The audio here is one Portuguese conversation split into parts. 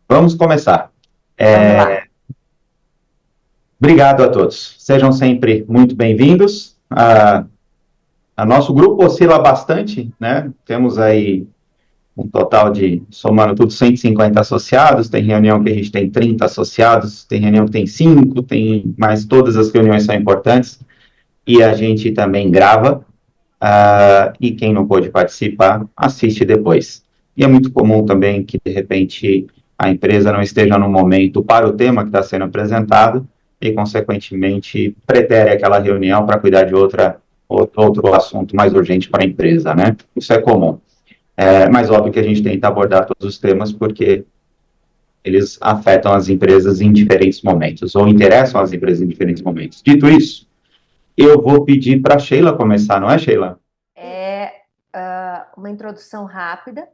Vamos começar. Vamos lá. Obrigado a todos. Sejam sempre muito bem-vindos. A nosso grupo oscila bastante, né? Temos aí um total de, somando tudo, 150 associados. Tem reunião que a gente tem 30 associados, tem reunião que tem 5, mas todas as reuniões são importantes e a gente também grava. E quem não pôde participar, assiste depois. E é muito comum também que, de repente, a empresa não esteja no momento para o tema que está sendo apresentado e, consequentemente, pretere aquela reunião para cuidar de outro assunto mais urgente para a empresa, né? Isso é comum. Mas óbvio que a gente tenta abordar todos os temas porque eles afetam as empresas em diferentes momentos, ou interessam as empresas em diferentes momentos. Dito isso, eu vou pedir para a Sheila começar, não é, Sheila? É uma introdução rápida.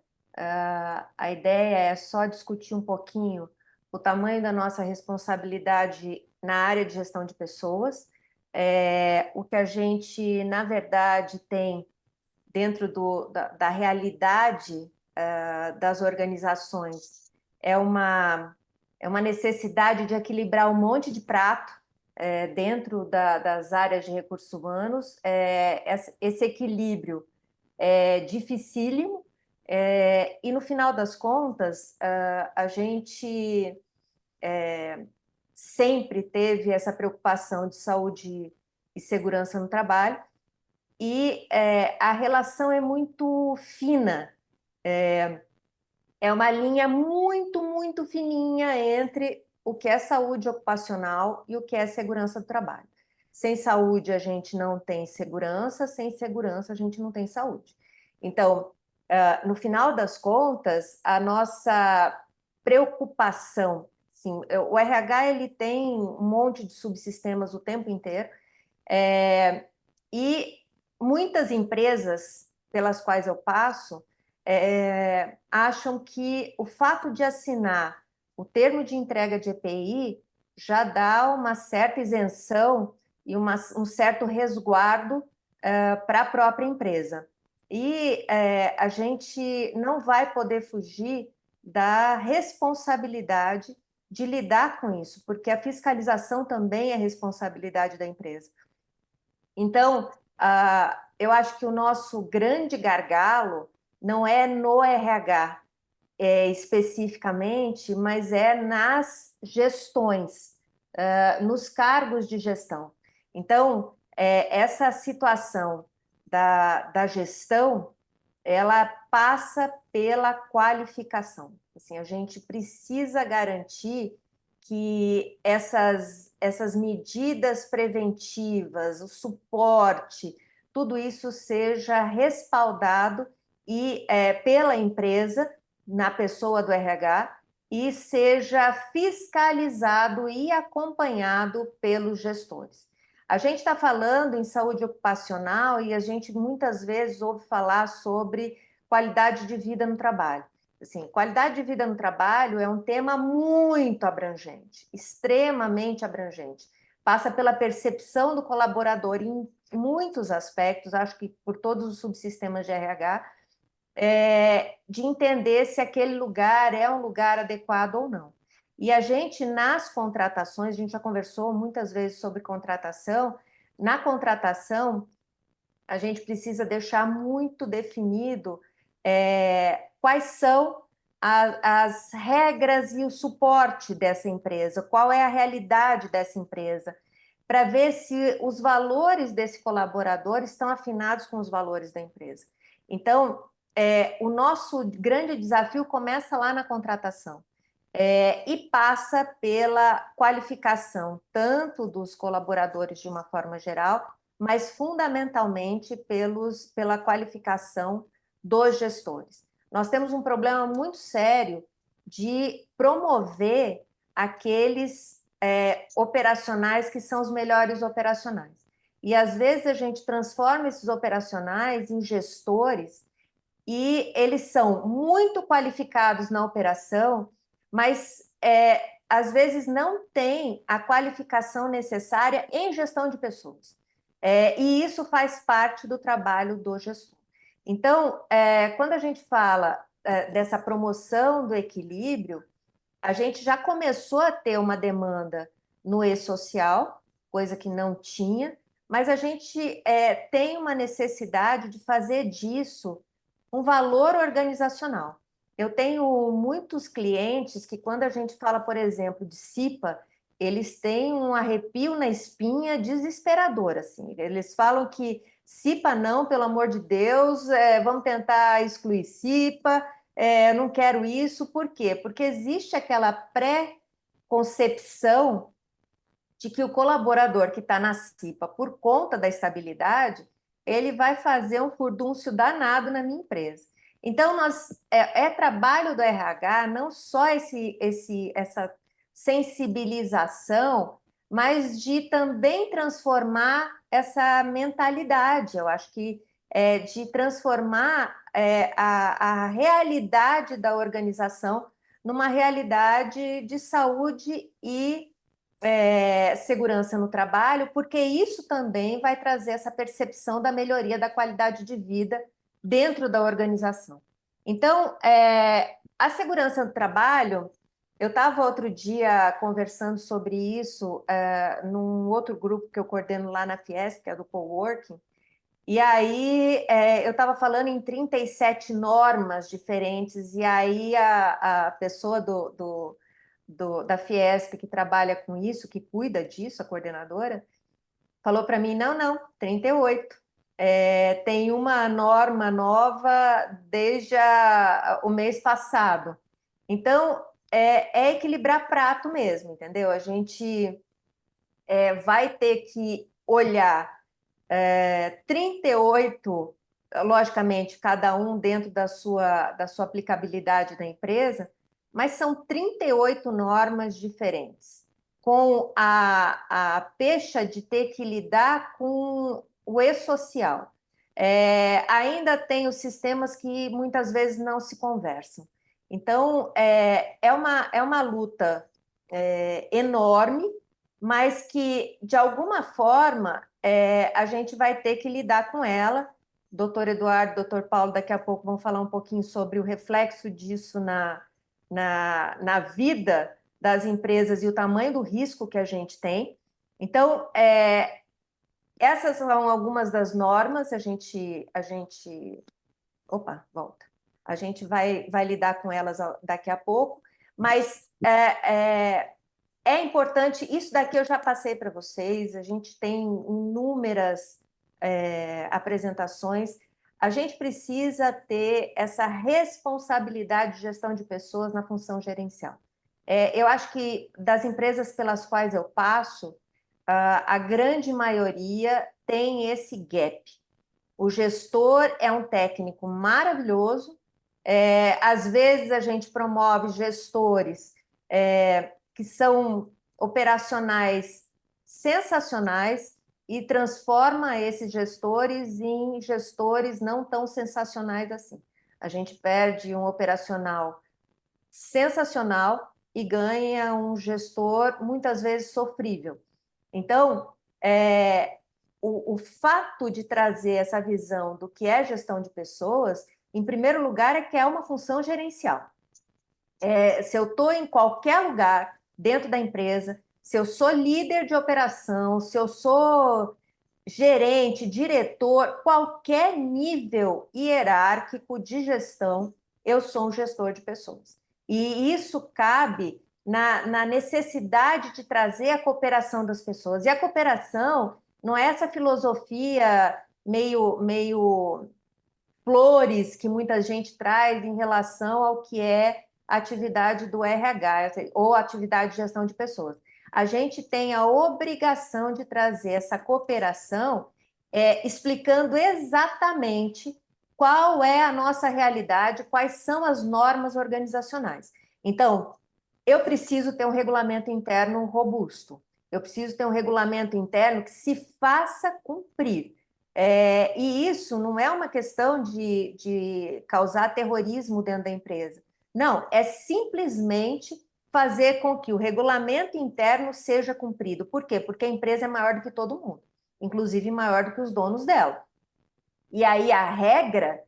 A ideia é só discutir um pouquinho o tamanho da nossa responsabilidade na área de gestão de pessoas. O que a gente, na verdade, tem dentro da realidade das organizações é uma necessidade de equilibrar um monte de prato dentro das áreas de recursos humanos. Esse equilíbrio é dificílimo, e no final das contas, a gente sempre teve essa preocupação de saúde e segurança no trabalho, e a relação é muito fina. É uma linha muito, muito fininha entre o que é saúde ocupacional e o que é segurança do trabalho. Sem saúde, a gente não tem segurança, sem segurança, a gente não tem saúde. Então, no final das contas, a nossa preocupação, sim, o RH ele tem um monte de subsistemas o tempo inteiro, e muitas empresas pelas quais eu passo acham que o fato de assinar o termo de entrega de EPI já dá uma certa isenção e um certo resguardo para a própria empresa. E a gente não vai poder fugir da responsabilidade de lidar com isso, porque a fiscalização também é responsabilidade da empresa. Então, eu acho que o nosso grande gargalo não é no RH especificamente, mas é nas gestões, nos cargos de gestão. Então, essa situação da gestão, ela passa pela qualificação. Assim, a gente precisa garantir que essas medidas preventivas, o suporte, tudo isso seja respaldado pela empresa, na pessoa do RH, e seja fiscalizado e acompanhado pelos gestores. A gente está falando em saúde ocupacional e a gente muitas vezes ouve falar sobre qualidade de vida no trabalho. Assim, qualidade de vida no trabalho é um tema muito abrangente, extremamente abrangente. Passa pela percepção do colaborador em muitos aspectos, acho que por todos os subsistemas de RH, de entender se aquele lugar é um lugar adequado ou não. E a gente, nas contratações, a gente já conversou muitas vezes sobre contratação. Na contratação, a gente precisa deixar muito definido quais são as regras e o suporte dessa empresa, qual é a realidade dessa empresa, para ver se os valores desse colaborador estão afinados com os valores da empresa. Então, o nosso grande desafio começa lá na contratação. E passa pela qualificação tanto dos colaboradores de uma forma geral, mas fundamentalmente pela qualificação dos gestores. Nós temos um problema muito sério de promover aqueles operacionais que são os melhores operacionais. E às vezes a gente transforma esses operacionais em gestores e eles são muito qualificados na operação, mas às vezes não têm a qualificação necessária em gestão de pessoas. E isso faz parte do trabalho do gestor. Então, quando a gente fala dessa promoção do equilíbrio, a gente já começou a ter uma demanda no e-social, coisa que não tinha, mas a gente tem uma necessidade de fazer disso um valor organizacional. Eu tenho muitos clientes que, quando a gente fala, por exemplo, de CIPA, eles têm um arrepio na espinha desesperador, assim. Eles falam que CIPA não, pelo amor de Deus, vamos tentar excluir CIPA, não quero isso. Por quê? Porque existe aquela pré-concepção de que o colaborador que está na CIPA, por conta da estabilidade, ele vai fazer um furdúncio danado na minha empresa. Então, é trabalho do RH não só essa sensibilização, mas de também transformar essa mentalidade. Eu acho que de transformar a realidade da organização numa realidade de saúde e segurança no trabalho, porque isso também vai trazer essa percepção da melhoria da qualidade de vida dentro da organização. Então, a segurança do trabalho, eu estava outro dia conversando sobre isso num outro grupo que eu coordeno lá na Fiesp, que é do Coworking, e aí eu estava falando em 37 normas diferentes, e aí a pessoa da Fiesp que trabalha com isso, que cuida disso, a coordenadora, falou para mim, não, 38. Tem uma norma nova desde o mês passado. Então, é equilibrar prato mesmo, entendeu? A gente vai ter que olhar 38, logicamente, cada um dentro da sua aplicabilidade da empresa, mas são 38 normas diferentes, com a pecha de ter que lidar com o e-social. Ainda tem os sistemas que muitas vezes não se conversam. Então, é uma luta enorme, mas que, de alguma forma, a gente vai ter que lidar com ela. Doutor Eduardo, doutor Paulo, daqui a pouco vão falar um pouquinho sobre o reflexo disso na vida das empresas e o tamanho do risco que a gente tem. Então, essas são algumas das normas, opa, volta. A gente vai lidar com elas daqui a pouco, mas é importante, isso daqui eu já passei para vocês, a gente tem inúmeras apresentações, a gente precisa ter essa responsabilidade de gestão de pessoas na função gerencial. Eu acho que das empresas pelas quais eu passo, a grande maioria tem esse gap. O gestor é um técnico maravilhoso, às vezes a gente promove gestores que são operacionais sensacionais e transforma esses gestores em gestores não tão sensacionais assim. A gente perde um operacional sensacional e ganha um gestor muitas vezes sofrível. Então, o fato de trazer essa visão do que é gestão de pessoas, em primeiro lugar, é que é uma função gerencial. Se eu estou em qualquer lugar dentro da empresa, se eu sou líder de operação, se eu sou gerente, diretor, qualquer nível hierárquico de gestão, eu sou um gestor de pessoas. E isso cabe na necessidade de trazer a cooperação das pessoas. E a cooperação não é essa filosofia meio flores que muita gente traz em relação ao que é a atividade do RH, ou atividade de gestão de pessoas. A gente tem a obrigação de trazer essa cooperação explicando exatamente qual é a nossa realidade, quais são as normas organizacionais. Então, eu preciso ter um regulamento interno robusto, eu preciso ter um regulamento interno que se faça cumprir. E isso não é uma questão de causar terrorismo dentro da empresa. Não, é simplesmente fazer com que o regulamento interno seja cumprido. Por quê? Porque a empresa é maior do que todo mundo, inclusive maior do que os donos dela. E aí a regra,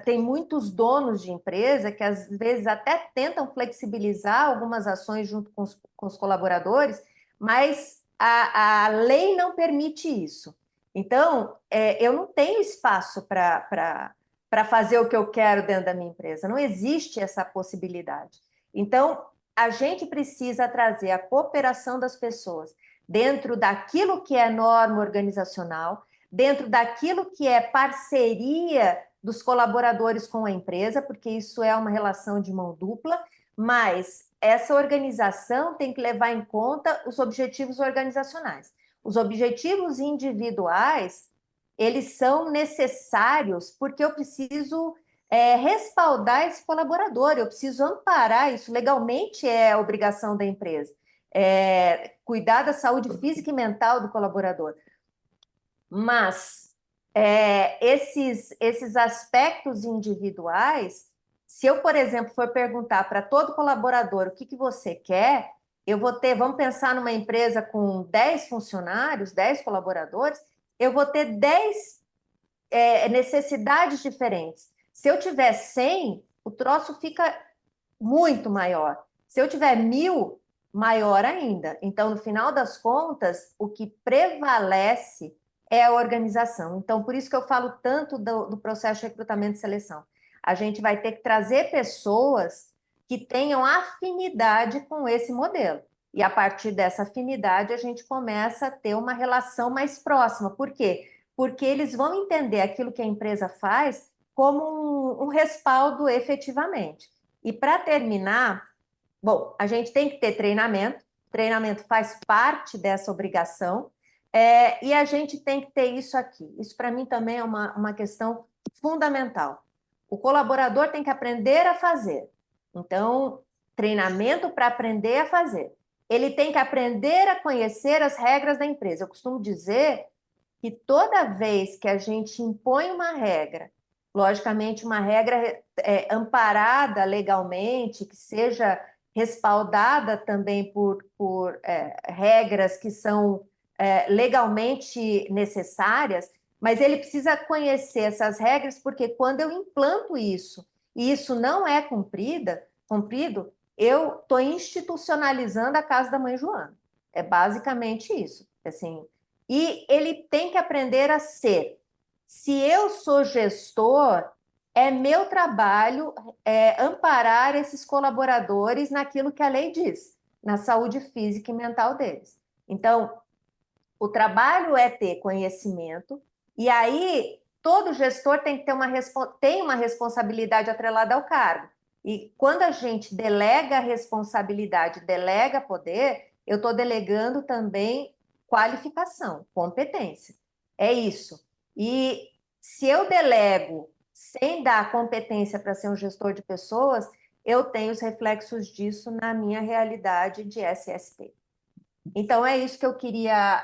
tem muitos donos de empresa que às vezes até tentam flexibilizar algumas ações junto com os colaboradores, mas a lei não permite isso. Então, eu não tenho espaço para fazer o que eu quero dentro da minha empresa. Não existe essa possibilidade. Então, a gente precisa trazer a cooperação das pessoas dentro daquilo que é norma organizacional, dentro daquilo que é parceria dos colaboradores com a empresa, porque isso é uma relação de mão dupla, mas essa organização tem que levar em conta os objetivos organizacionais. Os objetivos individuais, eles são necessários porque eu preciso respaldar esse colaborador, eu preciso amparar isso. Legalmente é obrigação da empresa. Cuidar da saúde física e mental do colaborador. Mas esses aspectos individuais, se eu, por exemplo, for perguntar para todo colaborador o que você quer, eu vou ter, vamos pensar numa empresa com 10 funcionários, 10 colaboradores, eu vou ter 10 necessidades diferentes. Se eu tiver 100, o troço fica muito maior. Se eu tiver 1.000, maior ainda. Então, no final das contas, o que prevalece é a organização. Então, por isso que eu falo tanto do processo de recrutamento e seleção. A gente vai ter que trazer pessoas que tenham afinidade com esse modelo. E a partir dessa afinidade, a gente começa a ter uma relação mais próxima. Por quê? Porque eles vão entender aquilo que a empresa faz como um respaldo efetivamente. E para terminar, bom, a gente tem que ter treinamento faz parte dessa obrigação, e a gente tem que ter isso aqui. Isso para mim também é uma questão fundamental. O colaborador tem que aprender a fazer. Então, treinamento para aprender a fazer. Ele tem que aprender a conhecer as regras da empresa. Eu costumo dizer que toda vez que a gente impõe uma regra, logicamente uma regra amparada legalmente, que seja respaldada também por regras que são legalmente necessárias, mas ele precisa conhecer essas regras, porque quando eu implanto isso e isso não é cumprido, eu estou institucionalizando a casa da mãe Joana. É basicamente isso. Assim, e ele tem que aprender a ser. Se eu sou gestor, é meu trabalho amparar esses colaboradores naquilo que a lei diz, na saúde física e mental deles. Então, o trabalho é ter conhecimento, e aí todo gestor tem que ter uma responsabilidade atrelada ao cargo. E quando a gente delega a responsabilidade, delega poder, eu estou delegando também qualificação, competência. É isso. E se eu delego sem dar competência para ser um gestor de pessoas, eu tenho os reflexos disso na minha realidade de SST. Então, é isso que eu queria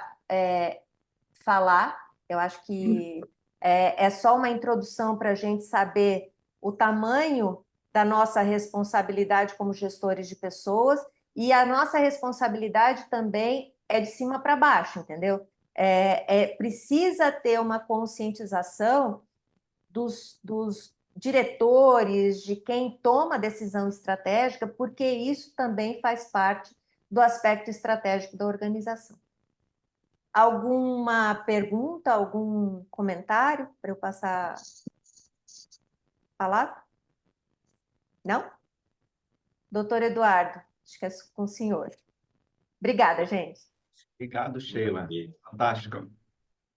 falar. Eu acho que é só uma introdução para a gente saber o tamanho da nossa responsabilidade como gestores de pessoas, e a nossa responsabilidade também é de cima para baixo, entendeu? Precisa ter uma conscientização dos diretores, de quem toma a decisão estratégica, porque isso também faz parte do aspecto estratégico da organização. Alguma pergunta, algum comentário para eu passar a palavra? Não? Doutor Eduardo, acho que é com o senhor. Obrigada, gente. Obrigado, Sheila. Fantástico.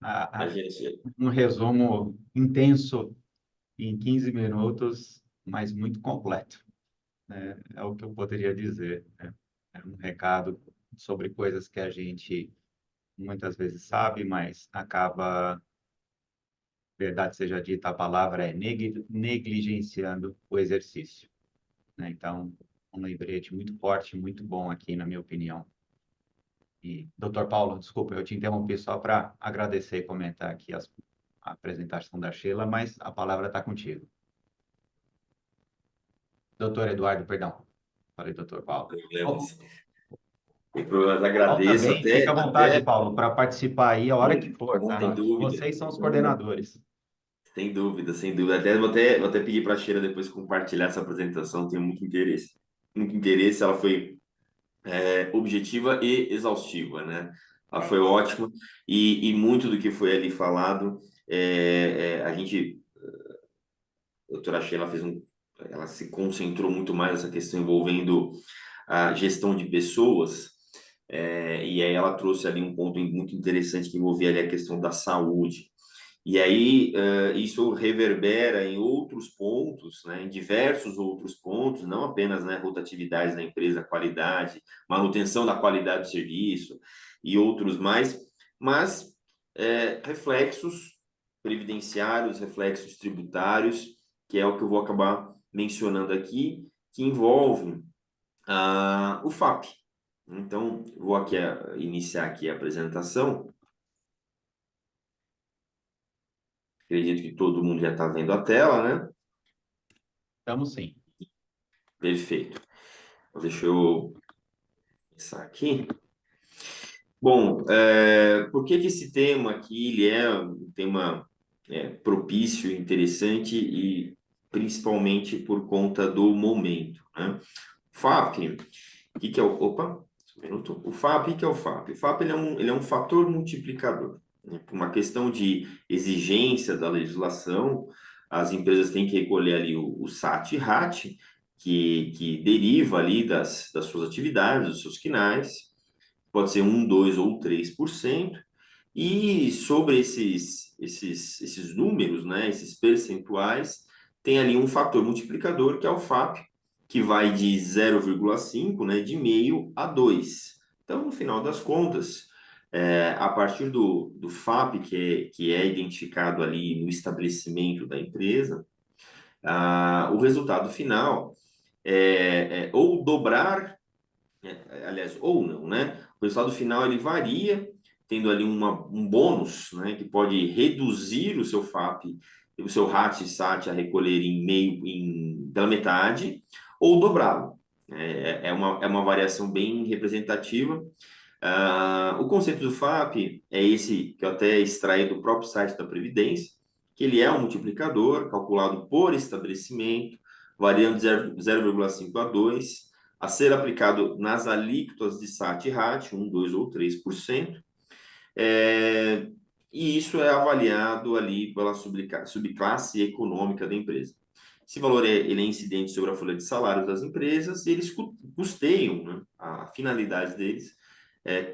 Imagina, Sheila. Um resumo intenso em 15 minutos, mas muito completo, né? É o que eu poderia dizer, né? É um recado sobre coisas que a gente muitas vezes sabe, mas acaba, verdade seja dita, a palavra é negligenciando o exercício, né? Então, um lembrete muito forte, muito bom aqui, na minha opinião. E, doutor Paulo, desculpa, eu te interrompi só para agradecer e comentar aqui a apresentação da Sheila, mas a palavra está contigo. Doutor Eduardo, perdão. Falei, doutor Paulo. Problemas. Tem problemas, Paulo agradeço também, fica à vontade, até Paulo, para participar aí a hora que for, não tá? tem dúvida. Vocês são os coordenadores. Sem dúvida, sem dúvida. Vou até pedir para a Sheila depois compartilhar essa apresentação, tenho muito interesse. Muito interesse, ela foi objetiva e exaustiva, né? Ela É foi isso. ótima e muito do que foi ali falado, a gente, a doutora Sheila ela se concentrou muito mais nessa questão envolvendo a gestão de pessoas, e aí ela trouxe ali um ponto muito interessante que envolvia ali a questão da saúde. E aí, isso reverbera em outros pontos, né, em diversos outros pontos, não apenas, né, rotatividade da empresa, qualidade, manutenção da qualidade do serviço e outros mais, mas reflexos previdenciários, reflexos tributários, que é o que eu vou acabar mencionando aqui, que envolvem o FAP. Então, vou aqui iniciar aqui a apresentação. Acredito que todo mundo já está vendo a tela, né? Estamos sim. Perfeito. Então, deixa eu pensar aqui. Bom, por que que esse tema aqui ele é um tema propício, interessante e principalmente por conta do momento, né? FAP, o que que é o... Opa, só um minuto. O FAP, o que é o FAP? O FAP ele é um fator multiplicador, né? Por uma questão de exigência da legislação, as empresas têm que recolher ali o SAT e RAT, que deriva ali das suas atividades, dos seus quinais, pode ser 1, 2 ou 3%, e sobre esses números, né, esses percentuais, tem ali um fator multiplicador, que é o FAP, que vai de 0,5, né, de meio a 2. Então, no final das contas, a partir do FAP, que é identificado ali no estabelecimento da empresa, o resultado final é ou dobrar, aliás, ou não, né? O resultado final ele varia, tendo ali um bônus, né, que pode reduzir o seu FAP, o seu RAT e SAT a recolher pela metade, ou dobrá-lo. É uma variação bem representativa. O conceito do FAP é esse que eu até extraí do próprio site da Previdência, que ele é um multiplicador calculado por estabelecimento, variando de 0,5 a 2, a ser aplicado nas alíquotas de SAT e RAT, 1, 2 ou 3%, e isso é avaliado ali pela subclasse econômica da empresa. Esse valor ele é incidente sobre a folha de salários das empresas e eles custeiam, né, a finalidade deles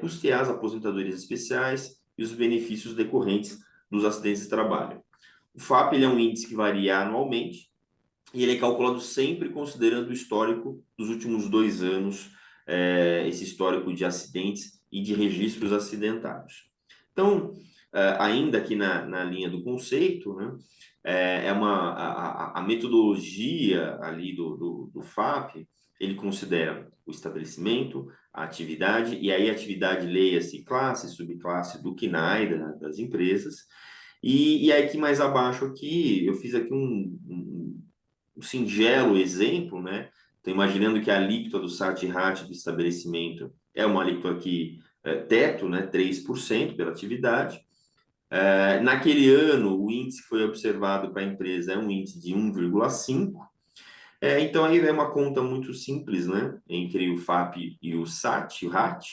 custear as aposentadorias especiais e os benefícios decorrentes dos acidentes de trabalho. O FAP ele é um índice que varia anualmente e ele é calculado sempre considerando o histórico dos últimos 2 anos, esse histórico de acidentes e de registros acidentários. Então, ainda aqui na linha do conceito, né, a metodologia ali do FAP, ele considera o estabelecimento, a atividade, e aí a atividade leia-se classe, subclasse do CNAE das empresas, e aí aqui mais abaixo aqui, eu fiz aqui um singelo exemplo, né? Estou imaginando que a alíquota do SAT e RAT do estabelecimento é uma alíquota aqui, teto, né? 3% pela atividade. Naquele ano, o índice que foi observado para a empresa é um índice de 1,5. Então, aí é uma conta muito simples, né? Entre o FAP e o SAT, o RAT,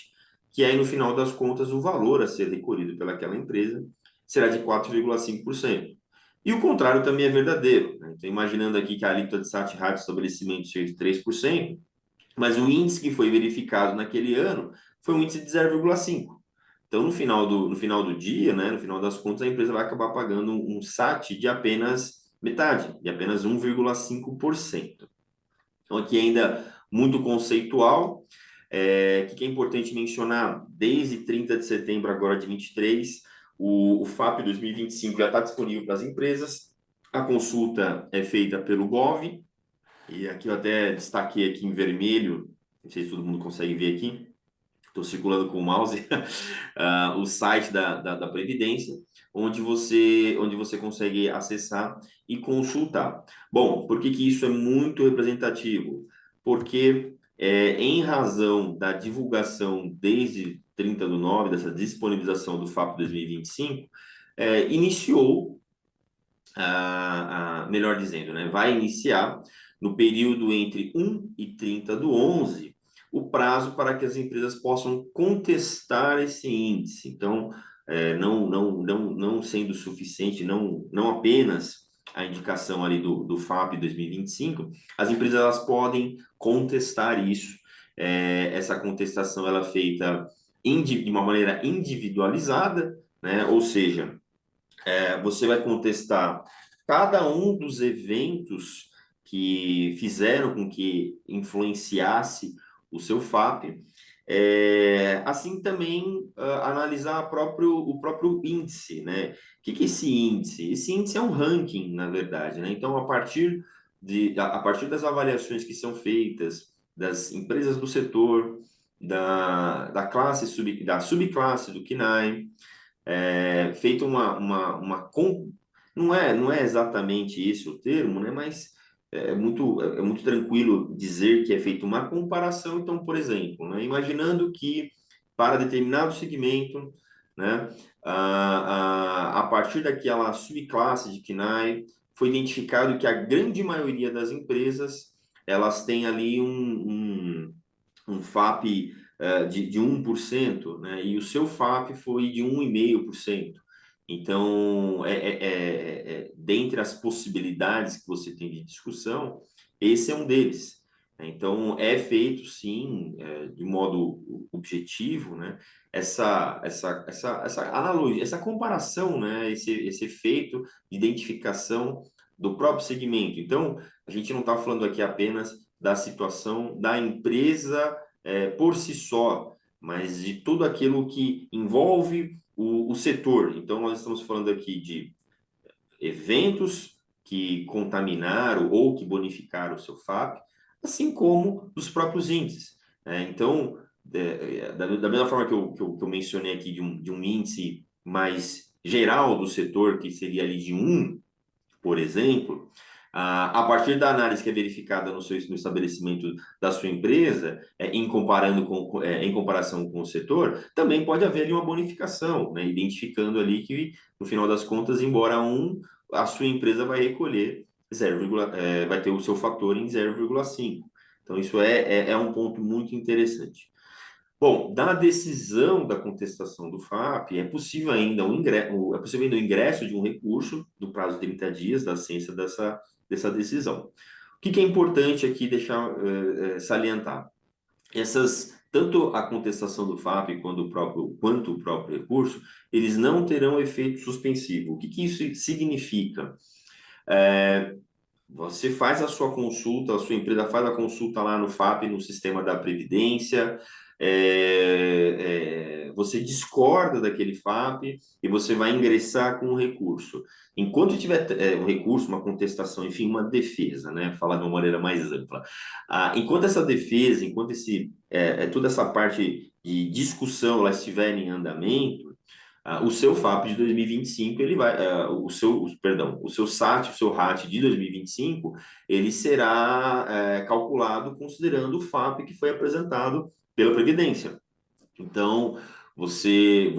que aí, no final das contas, o valor a ser recolhido pelaquela empresa será de 4,5%. E o contrário também é verdadeiro, né? Então, imaginando aqui que a alíquota de SAT e RAT do estabelecimento seja de 3%, mas o índice que foi verificado naquele ano foi um índice de 0,5. Então, no final do dia, né, no final das contas, a empresa vai acabar pagando um SAT de apenas metade, de apenas 1,5%. Então, aqui ainda muito conceitual. O que é importante mencionar? Desde 30 de setembro agora de 23, o FAP 2025 já está disponível para as empresas. A consulta é feita pelo Gov, e aqui eu até destaquei aqui em vermelho, não sei se todo mundo consegue ver aqui, estou circulando com o mouse, o site da Previdência, onde você consegue acessar e consultar. Bom, por que que isso é muito representativo? Porque, em razão da divulgação desde 30/9, dessa disponibilização do FAP 2025, iniciou melhor dizendo, né, vai iniciar no período entre 1 e 30 do 11 o prazo para que as empresas possam contestar esse índice. Então, não sendo suficiente, não apenas a indicação ali do FAP 2025, as empresas elas podem contestar isso. Essa contestação ela é feita de uma maneira individualizada, né? Ou seja, você vai contestar cada um dos eventos que fizeram com que influenciasse o seu FAP, assim também analisar o próprio índice, né? O que é esse índice? Esse índice é um ranking, na verdade, né? Então, a partir das avaliações que são feitas das empresas do setor, da subclasse do KNAI, feito não é exatamente esse o termo, né? Mas é muito tranquilo dizer que é feita uma comparação. Então, por exemplo, né? Imaginando que para determinado segmento, né? A partir daquela subclasse de KNAI, foi identificado que a grande maioria das empresas elas têm ali um FAP de 1%, né? E o seu FAP foi de 1,5%. Então, dentre as possibilidades que você tem de discussão, esse é um deles. Então, é feito, sim, de modo objetivo, né? Essa analogia, essa comparação, né? Esse efeito de identificação do próprio segmento. Então, a gente não está falando aqui apenas da situação da empresa por si só, mas de tudo aquilo que envolve o setor. Então, nós estamos falando aqui de eventos que contaminaram ou que bonificaram o seu FAP, assim como dos próprios índices. Então, da mesma forma que eu mencionei aqui de um índice mais geral do setor, que seria ali de 1, por exemplo, a partir da análise que é verificada no estabelecimento da sua empresa, em comparação com o setor, também pode haver ali uma bonificação, né? Identificando ali que, no final das contas, embora a sua empresa vai recolher vai ter o seu fator em 0,5. Então, isso é um ponto muito interessante. Bom, da decisão da contestação do FAP, é possível ainda o ingresso de um recurso do prazo de 30 dias da ciência dessa decisão. O que é importante aqui deixar salientar? Tanto a contestação do FAP quanto o próprio recurso, eles não terão efeito suspensivo. O que isso significa? Você faz a sua consulta, a sua empresa faz a consulta lá no FAP, no sistema da Previdência, você discorda daquele FAP e você vai ingressar com um recurso. Enquanto tiver um recurso, uma contestação, enfim, uma defesa, né? Falar de uma maneira mais ampla. Enquanto essa defesa, toda essa parte de discussão ela estiver em andamento, o seu FAP de 2025, ele vai, o seu SAT, o seu RAT de 2025, ele será calculado considerando o FAP que foi apresentado pela Previdência. Então, você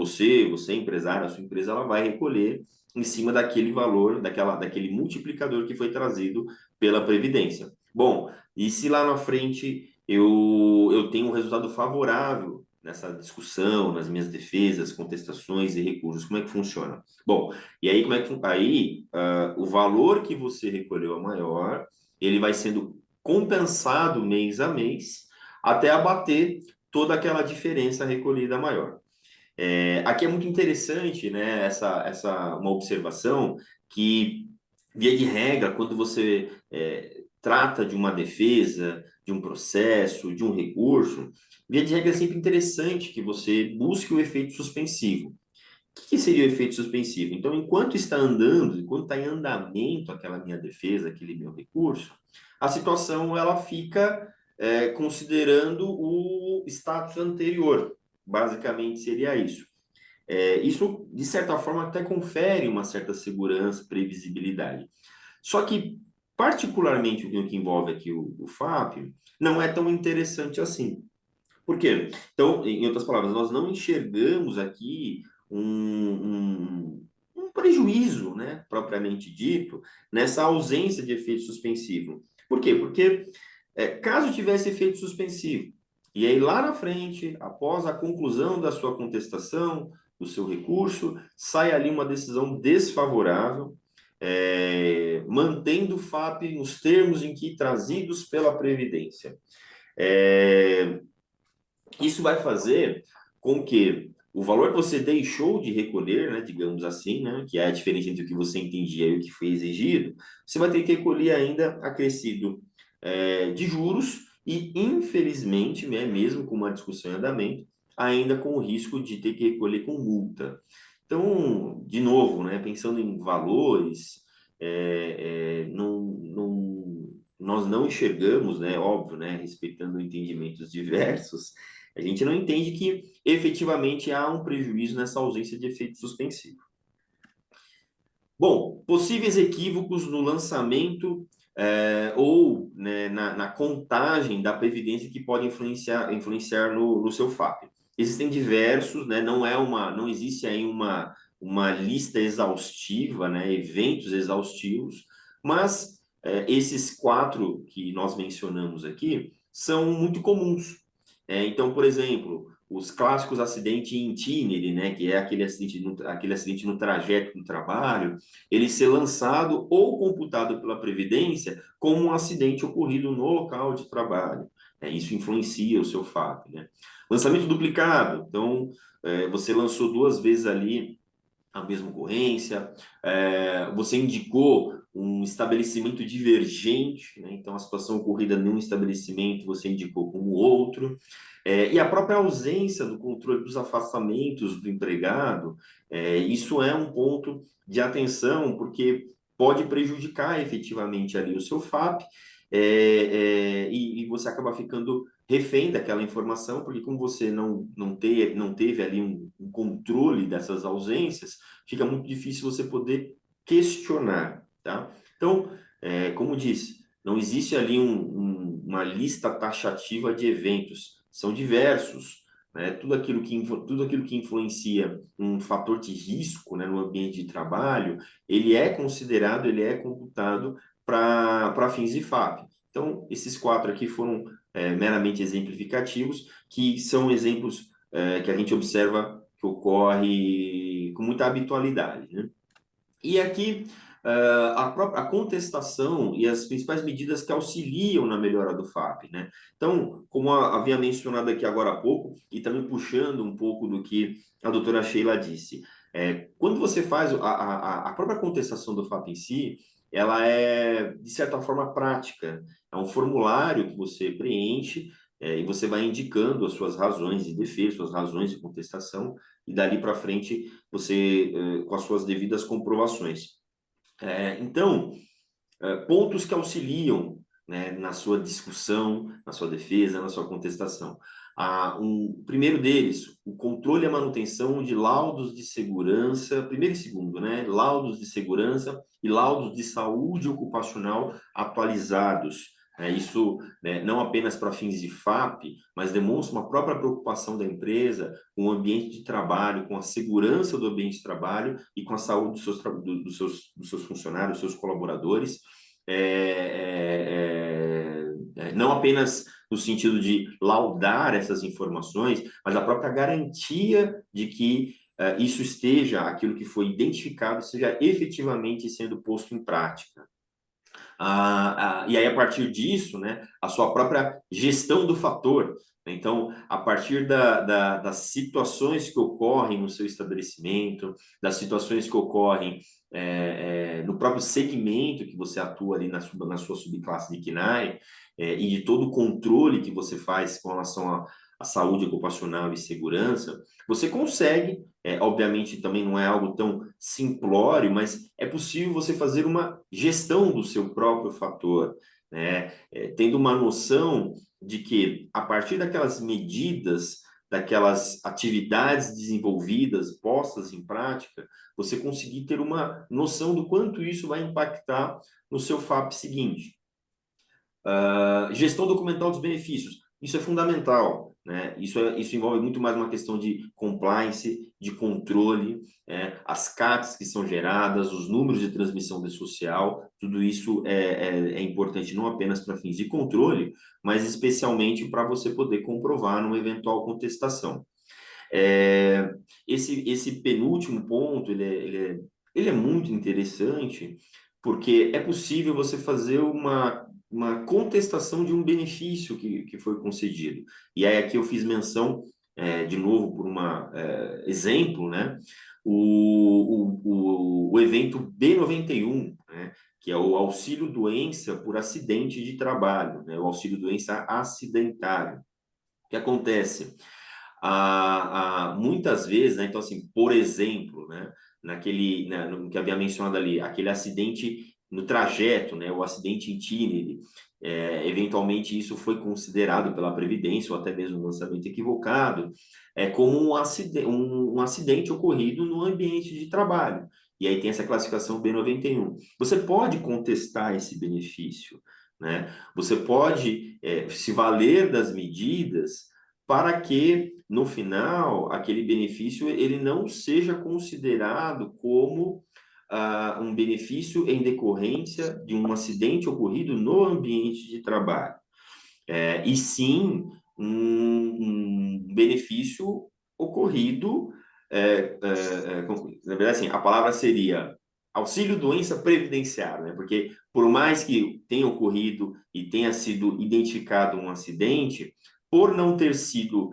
empresário, a sua empresa, ela vai recolher em cima daquele valor, daquele multiplicador que foi trazido pela Previdência. Bom, e se lá na frente eu tenho um resultado favorável nessa discussão, nas minhas defesas, contestações e recursos, como é que funciona? Bom, e aí o valor que você recolheu é maior, ele vai sendo compensado mês a mês até abater toda aquela diferença recolhida maior. Aqui é muito interessante, né, uma observação que, via de regra, quando você trata de uma defesa, de um processo, de um recurso, via de regra é sempre interessante que você busque o efeito suspensivo. O que seria o efeito suspensivo? Então, enquanto está em andamento aquela minha defesa, aquele meu recurso, a situação ela fica considerando o status anterior. Basicamente seria isso. Isso, de certa forma, até confere uma certa segurança, previsibilidade. Só que, particularmente, o que envolve aqui o FAP, não é tão interessante assim. Por quê? Então, em outras palavras, nós não enxergamos aqui um prejuízo, né, propriamente dito, nessa ausência de efeito suspensivo. Por quê? Porque caso tivesse efeito suspensivo, e aí lá na frente, após a conclusão da sua contestação, do seu recurso, sai ali uma decisão desfavorável, mantendo o FAP nos termos em que trazidos pela Previdência. Isso vai fazer com que o valor que você deixou de recolher, né, digamos assim, né, que é a diferença entre o que você entendia e o que foi exigido, você vai ter que recolher ainda acrescido de juros e, infelizmente, né, mesmo com uma discussão em andamento, ainda com o risco de ter que recolher com multa. Então, de novo, né, pensando em valores, nós não enxergamos, né, óbvio, né, respeitando entendimentos diversos, a gente não entende que efetivamente há um prejuízo nessa ausência de efeito suspensivo. Bom, possíveis equívocos no lançamento ou né, na contagem da Previdência que podem influenciar no seu FAP. Existem diversos, né, não existe aí uma lista exaustiva, né, eventos exaustivos, mas esses 4 que nós mencionamos aqui são muito comuns. Então, por exemplo, os clássicos acidentes in itinere, né, que é aquele acidente no trajeto do trabalho, ele ser lançado ou computado pela Previdência como um acidente ocorrido no local de trabalho. Isso influencia o seu FAP, né? Lançamento duplicado, então, você lançou 2 vezes ali a mesma ocorrência, você indicou um estabelecimento divergente, né? Então a situação ocorrida em um estabelecimento você indicou como outro, e a própria ausência do controle dos afastamentos do empregado, isso é um ponto de atenção, porque pode prejudicar efetivamente ali o seu FAP, e você acaba ficando refém daquela informação, porque como você não teve ali um controle dessas ausências, fica muito difícil você poder questionar, tá? Então, como disse, não existe ali uma lista taxativa de eventos, são diversos, né? Tudo aquilo que influencia um fator de risco, né, no ambiente de trabalho, ele é considerado, ele é computado para fins de FAP. Então, esses 4 aqui foram meramente exemplificativos, que são exemplos que a gente observa que ocorre com muita habitualidade, né? E aqui a contestação e as principais medidas que auxiliam na melhora do FAP, né? Então, como havia mencionado aqui agora há pouco, e também puxando um pouco do que a doutora Sheila disse, quando você faz a própria contestação do FAP em si, ela é, de certa forma, prática. É um formulário que você preenche e você vai indicando as suas razões de defesa, suas razões de contestação, e dali para frente você, com as suas devidas comprovações. Então, pontos que auxiliam, né, na sua discussão, na sua defesa, na sua contestação. Primeiro deles, o controle e a manutenção de laudos de segurança, primeiro e segundo, né, laudos de segurança e laudos de saúde ocupacional atualizados. Isso, né, não apenas para fins de FAP, mas demonstra uma própria preocupação da empresa com o ambiente de trabalho, com a segurança do ambiente de trabalho e com a saúde dos seus funcionários, dos seus colaboradores. Não apenas no sentido de laudar essas informações, mas a própria garantia de que isso esteja, aquilo que foi identificado, seja efetivamente sendo posto em prática. E aí, a partir disso, né, a sua própria gestão do fator. Então, a partir das situações que ocorrem no seu estabelecimento, das situações que ocorrem no próprio segmento que você atua ali na sua subclasse de KNAI, e de todo o controle que você faz com relação à saúde ocupacional e segurança, você consegue, obviamente também não é algo tão simplório, mas é possível você fazer uma gestão do seu próprio fator, né? Tendo uma noção de que, a partir daquelas medidas, daquelas atividades desenvolvidas, postas em prática, você conseguir ter uma noção do quanto isso vai impactar no seu FAP seguinte. Gestão documental dos benefícios, isso é fundamental, né? Isso envolve muito mais uma questão de compliance de controle, as CATs que são geradas, os números de transmissão de social, tudo isso é importante não apenas para fins de controle, mas especialmente para você poder comprovar numa eventual contestação. Esse penúltimo ponto, ele é muito interessante, porque é possível você fazer uma contestação de um benefício que foi concedido. E aí aqui eu fiz menção, de novo, por um exemplo, né? O evento B91, né? Que é o auxílio-doença por acidente de trabalho, né? O auxílio-doença acidentário. O que acontece? Muitas vezes, né? Então, assim, por exemplo, né? No que havia mencionado ali, aquele acidente no trajeto, né? O acidente itinerante, eventualmente isso foi considerado pela Previdência, ou até mesmo um lançamento equivocado, como um acidente ocorrido no ambiente de trabalho. E aí tem essa classificação B91. Você pode contestar esse benefício, né? Você pode se valer das medidas para que, no final, aquele benefício ele não seja considerado como um benefício em decorrência de um acidente ocorrido no ambiente de trabalho, e sim um benefício ocorrido, na verdade, assim, a palavra seria auxílio-doença previdenciário, né? Porque por mais que tenha ocorrido e tenha sido identificado um acidente, por não ter sido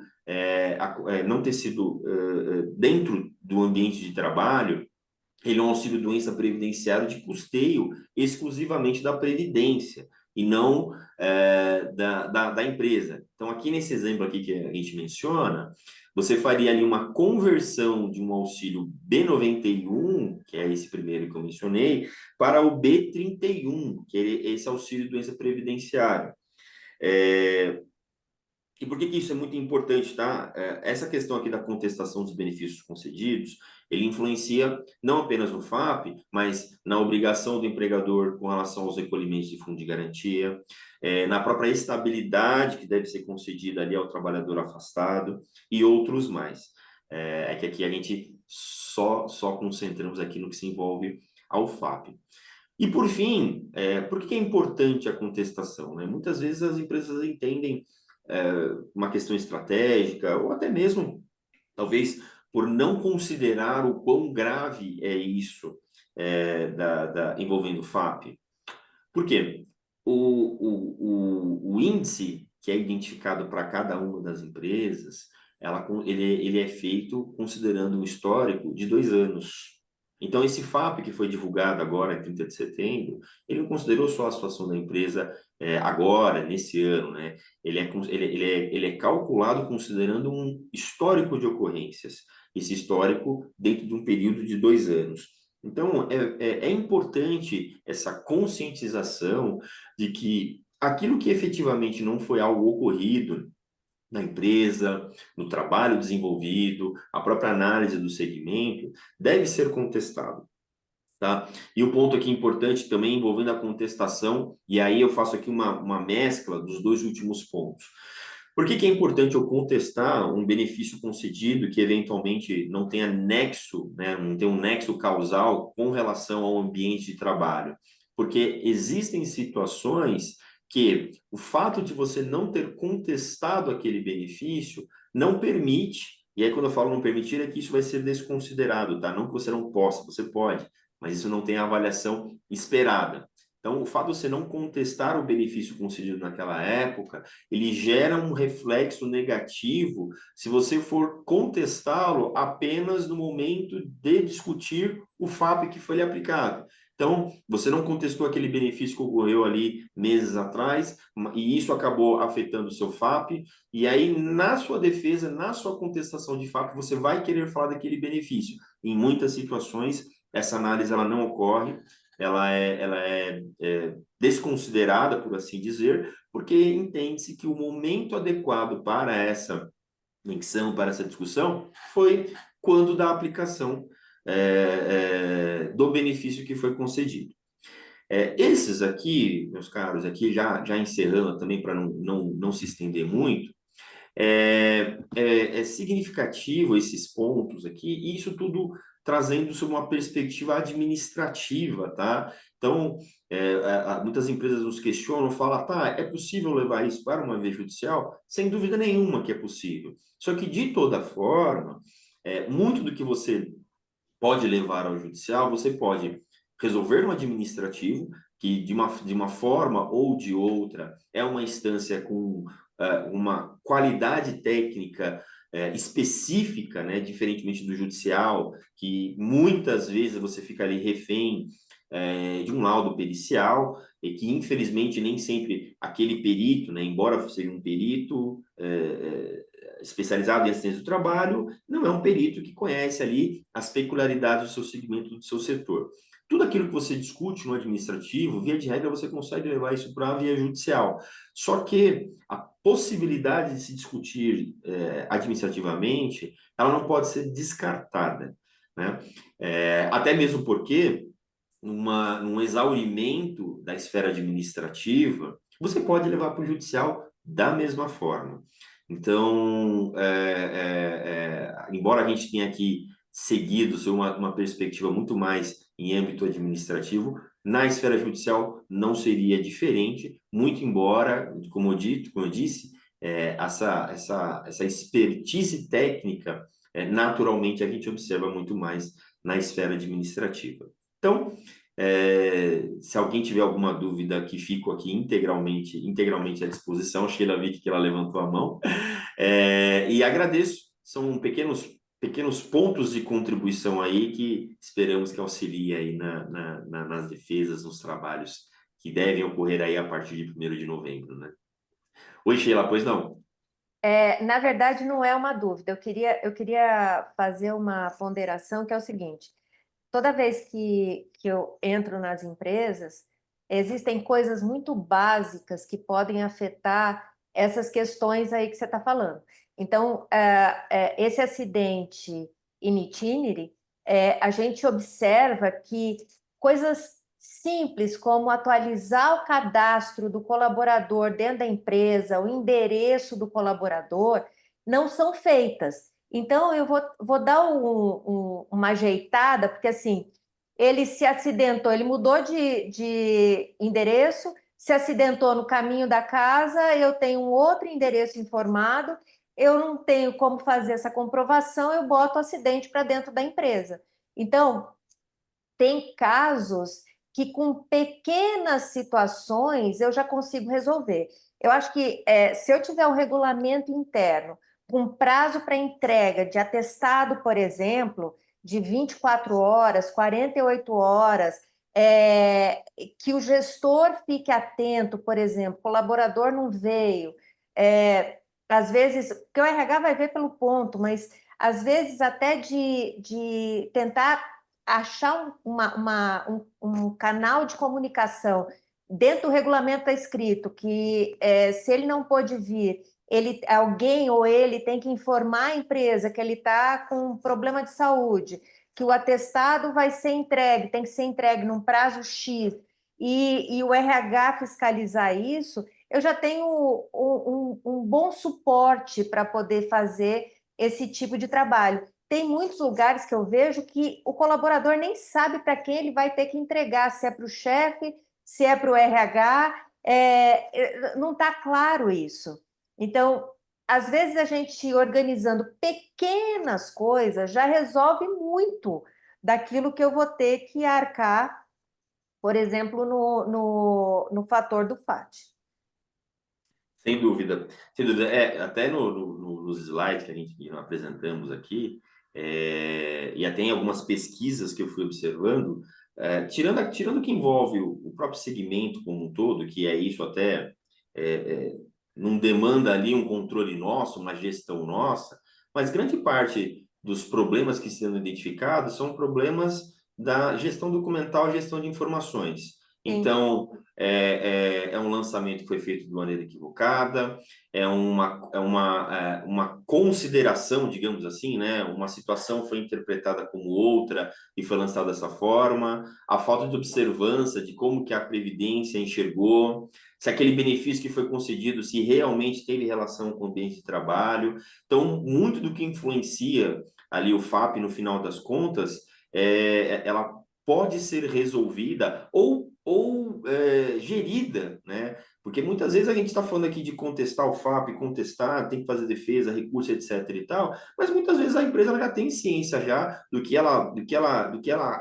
dentro do ambiente de trabalho, ele é um auxílio-doença previdenciário de custeio exclusivamente da Previdência e não da empresa. Então, aqui nesse exemplo aqui que a gente menciona, você faria ali uma conversão de um auxílio B91, que é esse primeiro que eu mencionei, para o B31, que é esse auxílio-doença previdenciário. E por que isso é muito importante, tá? Essa questão aqui da contestação dos benefícios concedidos, ele influencia não apenas no FAP, mas na obrigação do empregador com relação aos recolhimentos de fundo de garantia, na própria estabilidade que deve ser concedida ali ao trabalhador afastado e outros mais. É que aqui a gente só concentramos aqui no que se envolve ao FAP. E por fim, por que é importante a contestação, né? Muitas vezes as empresas entendem uma questão estratégica, ou até mesmo, talvez, por não considerar o quão grave é isso envolvendo o FAP. Por quê? O índice que é identificado para cada uma das empresas, ele é feito considerando um histórico de 2 anos. Então, esse FAP que foi divulgado agora, em 30 de setembro, ele não considerou só a situação da empresa agora, nesse ano, né? Ele é calculado considerando um histórico de ocorrências, esse histórico dentro de um período de 2 anos. Então, é importante essa conscientização de que aquilo que efetivamente não foi algo ocorrido na empresa, no trabalho desenvolvido, a própria análise do segmento, deve ser contestado. Tá? E o ponto aqui importante também envolvendo a contestação, e aí eu faço aqui uma mescla dos 2 últimos pontos. Por que é importante eu contestar um benefício concedido que eventualmente não tenha nexo, né, não tem um nexo causal com relação ao ambiente de trabalho? Porque existem situações que o fato de você não ter contestado aquele benefício não permite, e aí quando eu falo não permitir é que isso vai ser desconsiderado, tá? Não que você não possa, você pode, mas isso não tem a avaliação esperada. Então, o fato de você não contestar o benefício concedido naquela época, ele gera um reflexo negativo se você for contestá-lo apenas no momento de discutir o FAP que foi lhe aplicado. Então, você não contestou aquele benefício que ocorreu ali meses atrás, e isso acabou afetando o seu FAP, e aí, na sua defesa, na sua contestação de FAP, você vai querer falar daquele benefício. Em muitas situações, essa análise ela não ocorre, ela é desconsiderada, por assim dizer, porque entende-se que o momento adequado para essa menção, para essa discussão, foi quando da aplicação do benefício que foi concedido. Esses aqui, meus caros, aqui já encerrando também para não se estender muito, É significativo esses pontos aqui, e isso tudo trazendo sobre uma perspectiva administrativa, tá? Então, muitas empresas nos questionam, falam, tá, é possível levar isso para uma via judicial? Sem dúvida nenhuma que é possível. Só que, de toda forma, muito do que você pode levar ao judicial, você pode resolver no administrativo, que de uma forma ou de outra é uma instância com uma qualidade técnica específica, né, diferentemente do judicial, que muitas vezes você fica ali refém de um laudo pericial, e que infelizmente nem sempre aquele perito, né, embora seja um perito especializado em assistência do trabalho, não é um perito que conhece ali as peculiaridades do seu segmento, do seu setor. Tudo aquilo que você discute no administrativo, via de regra, você consegue levar isso para a via judicial. Só que a possibilidade de se discutir administrativamente, ela não pode ser descartada, né? Até mesmo porque, num exaurimento da esfera administrativa, você pode levar para o judicial da mesma forma. Então, embora a gente tenha aqui seguido uma perspectiva muito mais em âmbito administrativo, na esfera judicial não seria diferente, muito embora, como eu disse, essa expertise técnica, naturalmente a gente observa muito mais na esfera administrativa. Então, se alguém tiver alguma dúvida, que fico aqui integralmente à disposição. Sheila, vi que ela levantou a mão. E agradeço. São pequenos pontos de contribuição aí que esperamos que auxiliem aí nas defesas, nos trabalhos que devem ocorrer aí a partir de 1º de novembro, né? Oi, Sheila, pois não? Na verdade, não é uma dúvida. Eu queria fazer uma ponderação que é o seguinte: toda vez que eu entro nas empresas, existem coisas muito básicas que podem afetar essas questões aí que você está falando. Então, esse acidente in itinere, a gente observa que coisas simples como atualizar o cadastro do colaborador dentro da empresa, o endereço do colaborador, não são feitas. Então, eu vou dar uma ajeitada, porque assim, ele se acidentou, ele mudou de endereço, se acidentou no caminho da casa, eu tenho um outro endereço informado, eu não tenho como fazer essa comprovação, eu boto o acidente para dentro da empresa. Então, tem casos que com pequenas situações eu já consigo resolver. Eu acho que se eu tiver um regulamento interno com prazo para entrega de atestado, por exemplo, de 24 horas, 48 horas, que o gestor fique atento, por exemplo, o colaborador não veio, às vezes, porque o RH vai ver pelo ponto, mas às vezes até de tentar achar um canal de comunicação dentro do regulamento está escrito que se ele não pôde vir, alguém ou ele tem que informar a empresa que ele está com um problema de saúde, que o atestado vai ser entregue, tem que ser entregue num prazo X, e o RH fiscalizar isso, eu já tenho um bom suporte para poder fazer esse tipo de trabalho. Tem muitos lugares que eu vejo que o colaborador nem sabe para quem ele vai ter que entregar, se é para o chefe, se é para o RH, não está claro isso. Então, às vezes a gente organizando pequenas coisas já resolve muito daquilo que eu vou ter que arcar, por exemplo, no fator do FAT. Sem dúvida. Sem dúvida. Até nos slides que que nós apresentamos aqui, e até em algumas pesquisas que eu fui observando, tirando o que envolve o próprio segmento como um todo, que é isso até não demanda ali um controle nosso, uma gestão nossa, mas grande parte dos problemas que sendo identificados são problemas da gestão documental, gestão de informações. Então, é um lançamento que foi feito de maneira equivocada, uma consideração, digamos assim, né? Uma situação foi interpretada como outra e foi lançada dessa forma, a falta de observância de como que a Previdência enxergou, se aquele benefício que foi concedido, se realmente teve relação com o ambiente de trabalho. Então, muito do que influencia ali o FAP no final das contas, ela pode ser resolvida ou gerida, né? Porque muitas vezes a gente está falando aqui de contestar o FAP, contestar, tem que fazer defesa, recurso, etc. e tal, mas muitas vezes a empresa ela já tem ciência já do que ela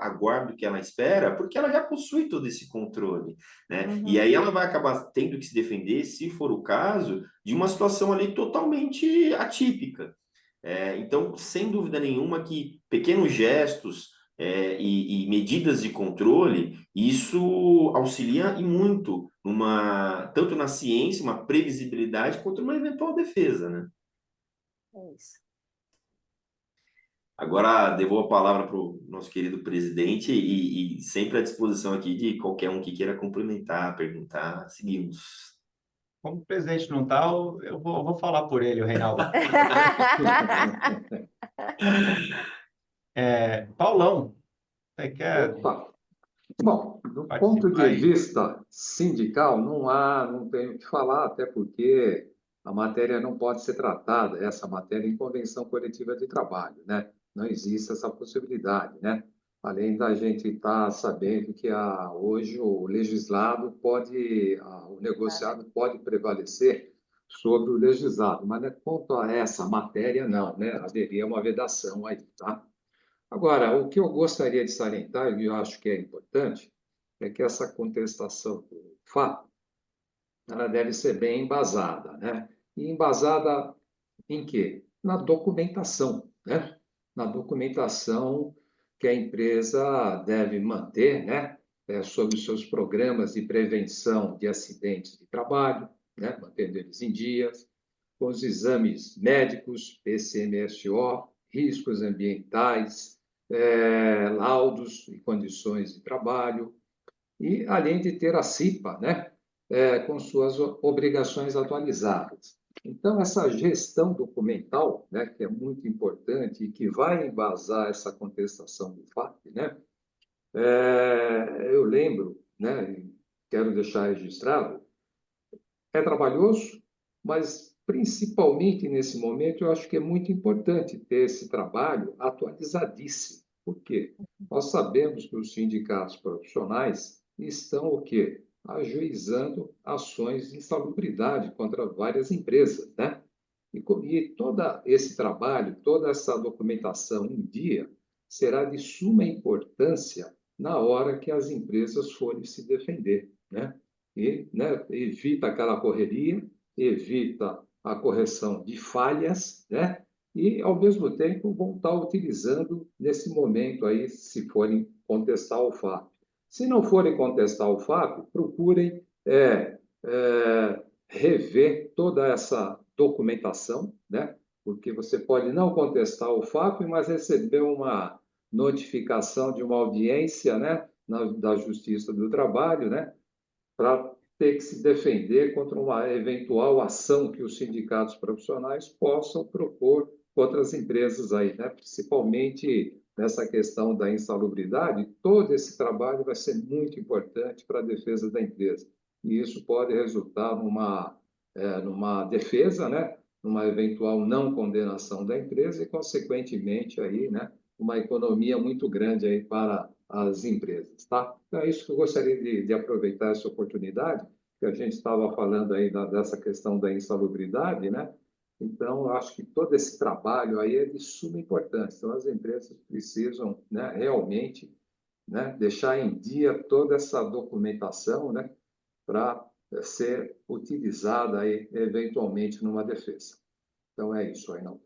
aguarda, do que ela espera, porque ela já possui todo esse controle, né? E aí ela vai acabar tendo que se defender, se for o caso, de uma situação ali totalmente atípica. Então, sem dúvida nenhuma que pequenos gestos e medidas de controle, isso auxilia e muito tanto na ciência, uma previsibilidade, quanto numa eventual defesa, né? É isso. Agora, devolvo a palavra para o nosso querido presidente e sempre à disposição aqui de qualquer um que queira complementar, perguntar, seguimos. Como o presidente não está, eu vou falar por ele, o Reinaldo. Paulão, você quer Opa. Bom, do ponto participar de aí? vista sindical, não tenho o que falar, até porque a matéria não pode ser tratada, essa matéria, em convenção coletiva de trabalho, né? Não existe essa possibilidade, né? Além da gente estar sabendo que hoje o legislado o negociado pode prevalecer sobre o legislado, mas, né, quanto a essa matéria, não, né? Haveria uma vedação aí, tá? Agora, o que eu gostaria de salientar, e eu acho que é importante, é que essa contestação do fato, ela deve ser bem embasada, né? E embasada em quê? Na documentação, né? Na documentação que a empresa deve manter, né? Sobre os seus programas de prevenção de acidentes de trabalho, né? Mantendo eles em dias, com os exames médicos, PCMSO, riscos ambientais, laudos e condições de trabalho, e além de ter a CIPA, né, com suas obrigações atualizadas. Então, essa gestão documental, né, que é muito importante e que vai embasar essa contestação do FAP, né, eu lembro, né, e quero deixar registrado, é trabalhoso, mas principalmente nesse momento eu acho que é muito importante ter esse trabalho atualizadíssimo. Por quê? Nós sabemos que os sindicatos profissionais estão o quê? Ajuizando ações de insalubridade contra várias empresas, né? E todo esse trabalho, toda essa documentação em dia será de suma importância na hora que as empresas forem se defender, né? E, né, evita aquela correria, evita a correção de falhas, né? E, ao mesmo tempo, vão estar utilizando nesse momento aí, se forem contestar o fato. Se não forem contestar o fato, procurem rever toda essa documentação, né? Porque você pode não contestar o fato, mas receber uma notificação de uma audiência, né, da Justiça do Trabalho, né, para ter que se defender contra uma eventual ação que os sindicatos profissionais possam propor contra as empresas aí, né? Principalmente nessa questão da insalubridade, todo esse trabalho vai ser muito importante para a defesa da empresa. E isso pode resultar numa defesa, né? Numa eventual não condenação da empresa e, consequentemente, aí, né? Uma economia muito grande aí para as empresas, tá? Então, é isso que eu gostaria de aproveitar essa oportunidade, que a gente estava falando aí dessa questão da insalubridade, né? Então, eu acho que todo esse trabalho aí é de suma importância. Então, as empresas precisam, né, realmente, né, deixar em dia toda essa documentação, né, para ser utilizada aí, eventualmente, numa defesa. Então, é isso, Reinaldo.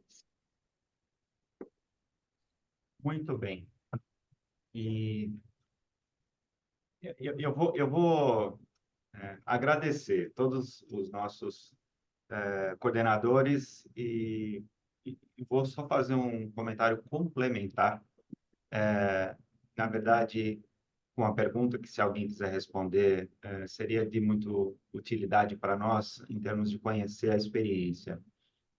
Muito bem. E eu vou agradecer todos os nossos coordenadores e vou só fazer um comentário complementar. Na verdade, uma pergunta que, se alguém quiser responder, seria de muito utilidade para nós, em termos de conhecer a experiência.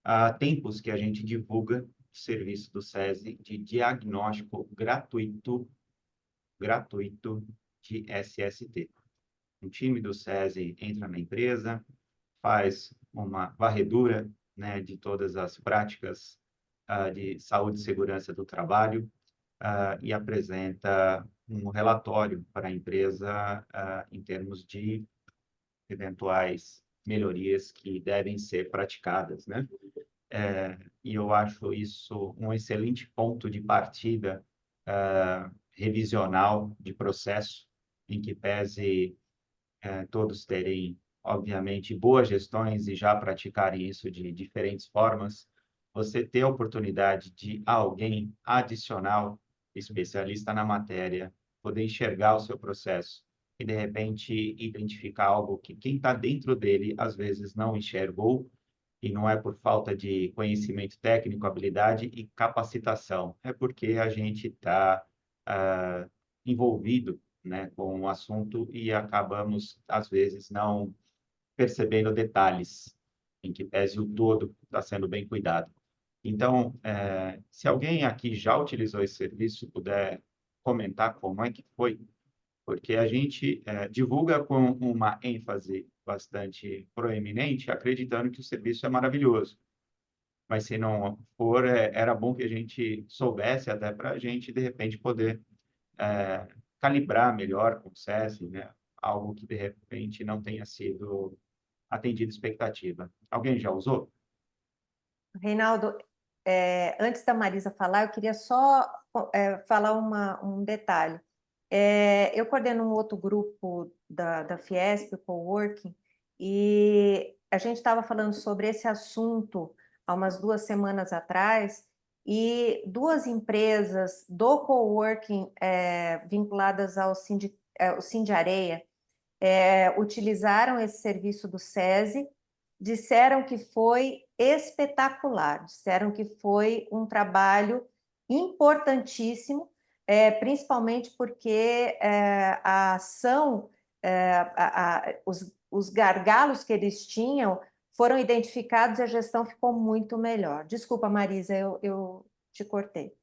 Há tempos que a gente divulga o serviço do SESI de diagnóstico gratuito de SST. Um time do SESI entra na empresa, faz uma varredura, né, de todas as práticas de saúde e segurança do trabalho, e apresenta um relatório para a empresa em termos de eventuais melhorias que devem ser praticadas, né? E eu acho isso um excelente ponto de partida revisional de processo, em que pese todos terem, obviamente, boas gestões e já praticarem isso de diferentes formas, você ter a oportunidade de alguém adicional, especialista na matéria, poder enxergar o seu processo e, de repente, identificar algo que quem está dentro dele, às vezes, não enxergou, e não é por falta de conhecimento técnico, habilidade e capacitação, é porque a gente está envolvido, né, com o assunto e acabamos, às vezes, não percebendo detalhes, em que pese o todo está sendo bem cuidado. Então, se alguém aqui já utilizou esse serviço, puder comentar como é que foi, porque a gente divulga com uma ênfase bastante proeminente, acreditando que o serviço é maravilhoso. Mas se não for, era bom que a gente soubesse, até para a gente, de repente, poder calibrar melhor com o SESI, né? Algo que, de repente, não tenha sido atendido expectativa. Alguém já usou? Reinaldo, antes da Marisa falar, eu queria só falar um detalhe. Eu coordeno um outro grupo da Fiesp, o Coworking, e a gente estava falando sobre esse assunto há umas 2 semanas atrás, e duas empresas do Coworking vinculadas ao Sindiareia utilizaram esse serviço do SESI, disseram que foi espetacular, disseram que foi um trabalho importantíssimo, principalmente porque a ação, os gargalos que eles tinham foram identificados e a gestão ficou muito melhor. Desculpa, Marisa, eu te cortei.